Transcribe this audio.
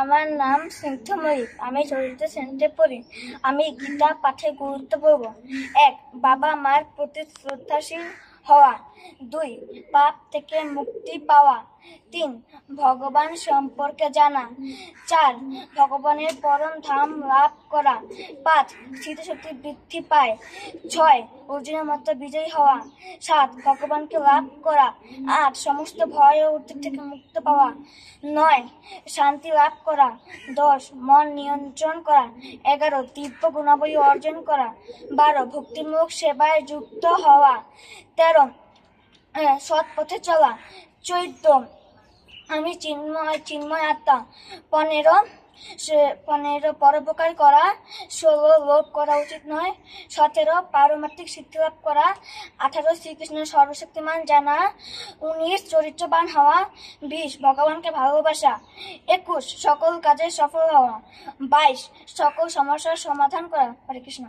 আমার নাম স্নিগ্ধময়ী। আমি চতুর্থ শ্রেণীতে পড়ি। আমি গীতা পাঠে গুরুত্ব বলব। 1. বাবা মার প্রতি শ্রদ্ধাশীল হওয়া। 2. পাপ থেকে মুক্তি পাওয়া। 3. ভগবান সম্পর্কে জানা। 4. ভগবানের পরম ধাম লাভ করা। 5. স্মৃতিশক্তি বৃদ্ধি পায়। 6. অর্জুনের মতো বিজয়ী হওয়া। 7. ভগবানকে লাভ করা। 8. সমস্ত ভয় ও উদ্বেগ থেকে মুক্ত পাওয়া। 9. শান্তি লাভ করা। 10. মন নিয়ন্ত্রণ করা। 11. দিব্য গুণাবলী অর্জন করা। 12. ভক্তিমূলক সেবায় যুক্ত হওয়া। 13. সৎ পথে চলা। 14. আমি চিন্ময় আত্মা। 15 পরোপকার করা। 16 লোভ করা উচিত নয়। 17 পারমার্থিক সিদ্ধি লাভ করা। 18 শ্রীকৃষ্ণের সর্বশক্তিমান জানা। 19 চরিত্রবান হওয়া। 20 ভগবানকে ভালোবাসা। 21 সকল কাজে সফল হওয়া। 22 সকল সমস্যার সমাধান করা। হরে কৃষ্ণ।